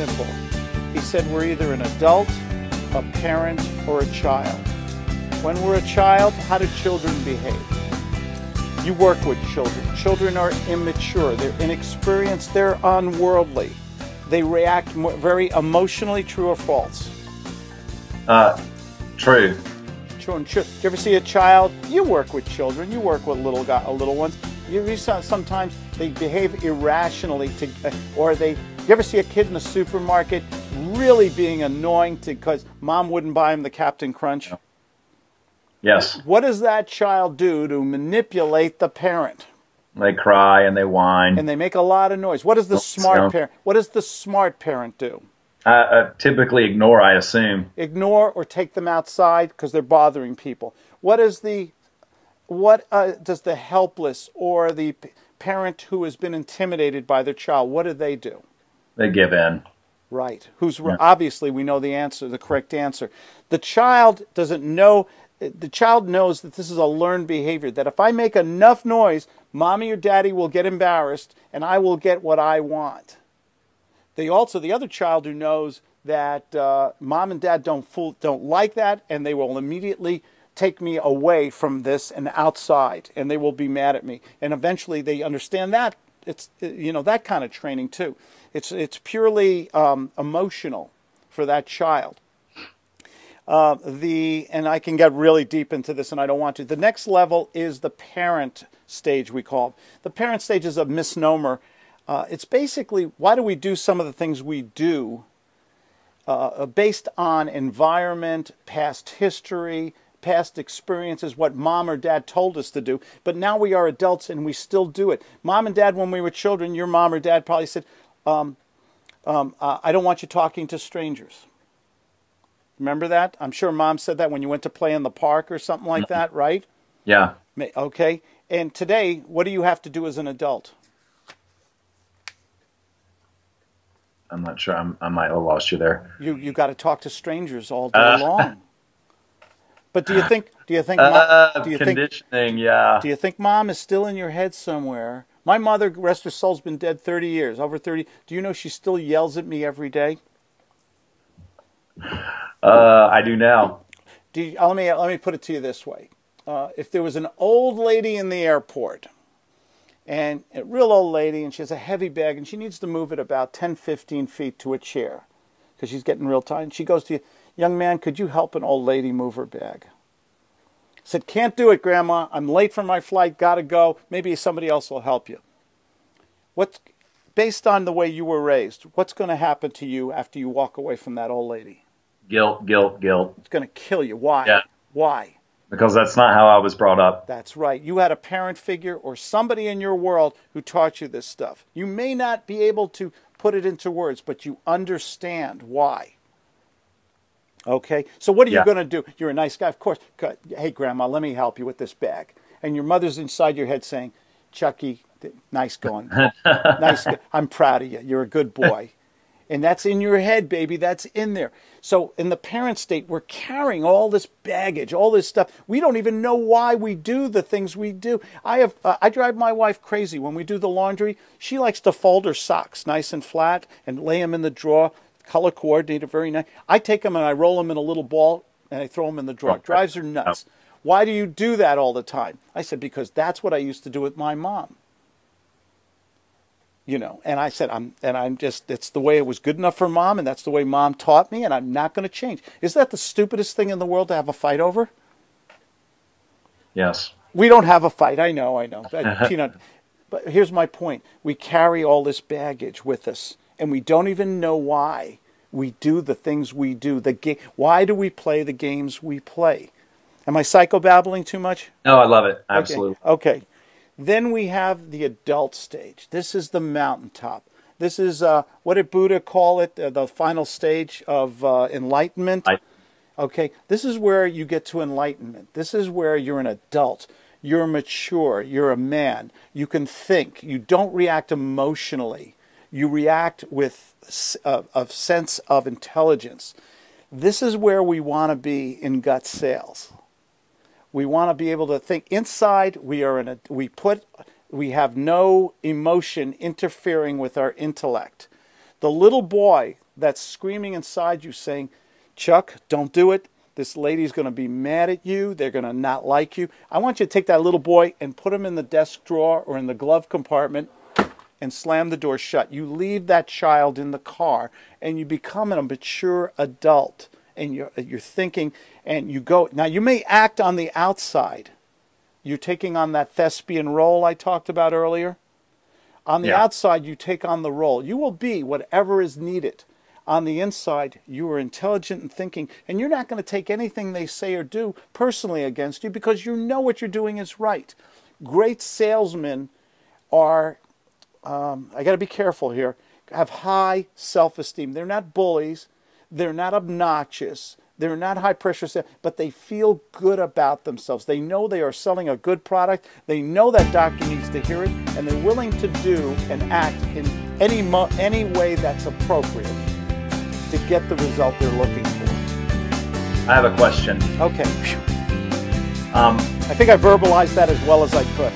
simple. He said we're either an adult, a parent, or a child. When we're a child, how do children behave? You work with children. Children are immature. They're inexperienced. They're unworldly. They react very emotionally. True or false? True. True. Do you ever see a child? You work with children. You work with little ones. Sometimes they behave irrationally, you ever see a kid in the supermarket really being annoying because mom wouldn't buy him the Captain Crunch? Yes. What does that child do to manipulate the parent? They cry and they whine. And they make a lot of noise. What does the smart parent? What does the smart parent do? Typically ignore, I assume. Ignore or take them outside because they're bothering people. What does the helpless or the parent who has been intimidated by their child, what do? They give in. Right. Obviously we know the answer, the correct answer. The child doesn't know. The child knows that this is a learned behavior, that if I make enough noise, mommy or daddy will get embarrassed and I will get what I want. The other child who knows that mom and dad don't like that, and they will immediately take me away from this and outside, and they will be mad at me. And eventually they understand that. It's that kind of training too. It's purely emotional for that child. And I can get really deep into this, and I don't want to. The next level is the parent stage, we call it. The parent stage is a misnomer. It's basically, why do we do some of the things we do based on environment, past history, past experiences, what mom or dad told us to do. But now we are adults and we still do it. Mom and dad, when we were children, your mom or dad probably said, I don't want you talking to strangers. Remember that? I'm sure mom said that when you went to play in the park or something like that, right? Yeah. Okay. And today, what do you have to do as an adult? I'm not sure. I might have lost you there. You got to talk to strangers all day long. But do you think conditioning, yeah. Do you think mom is still in your head somewhere? My mother, rest her soul, has been dead 30 years, over 30. Do you know she still yells at me every day? I do now. Let me put it to you this way. If there was an old lady in the airport, and a real old lady, and she has a heavy bag, and she needs to move it about 10, 15 feet to a chair because she's getting real tired, and she goes to you, young man, could you help an old lady move her bag? I said, can't do it, Grandma. I'm late for my flight, got to go. Maybe somebody else will help you. Based on the way you were raised, what's going to happen to you after you walk away from that old lady? Guilt, guilt, guilt. It's going to kill you. Why? Yeah. Why? Because that's not how I was brought up. That's right. You had a parent figure or somebody in your world who taught you this stuff. You may not be able to put it into words, but you understand why. Okay? So what are you going to do? You're a nice guy, of course. Hey, Grandma, let me help you with this bag. And your mother's inside your head saying, Chucky, nice going. Nice. I'm proud of you. You're a good boy. And that's in your head, baby. That's in there. So in the parent state, we're carrying all this baggage, all this stuff. We don't even know why we do the things we do. I drive my wife crazy. When we do the laundry, she likes to fold her socks nice and flat and lay them in the drawer, color coordinated, very nice. I take them and I roll them in a little ball and I throw them in the drawer. It drives her nuts. Why do you do that all the time? I said, because that's what I used to do with my mom. You know, and I said, it's the way it was good enough for mom, and that's the way mom taught me, and I'm not going to change. Is that the stupidest thing in the world to have a fight over? Yes. We don't have a fight. I know. But here's my point. We carry all this baggage with us, and we don't even know why we do the things we do. Why do we play the games we play? Am I psychobabbling too much? No, I love it. Absolutely. Okay. Then we have the adult stage. This is the mountaintop. This is, what did Buddha call it? The final stage of enlightenment. Okay, this is where you get to enlightenment. This is where you're an adult. You're mature. You're a man. You can think. You don't react emotionally. You react with a sense of intelligence. This is where we want to be in G.U.T.S.Sales. We want to be able to think inside. We have no emotion interfering with our intellect. The little boy that's screaming inside you saying, Chuck, don't do it. This lady's going to be mad at you. They're going to not like you. I want you to take that little boy and put him in the desk drawer or in the glove compartment and slam the door shut. You leave that child in the car and you become a mature adult, and you're thinking, and you go. Now, you may act on the outside. You're taking on that thespian role I talked about earlier. On the outside, you take on the role. You will be whatever is needed. On the inside, you are intelligent and thinking, and you're not going to take anything they say or do personally against you because you know what you're doing is right. Great salesmen are, I got to be careful here, have high self-esteem. They're not bullies. They're not obnoxious. They're not high pressure, but they feel good about themselves. They know they are selling a good product. They know that doctor needs to hear it, and they're willing to do and act in any way that's appropriate to get the result they're looking for. I have a question. Okay. I think I verbalized that as well as I could.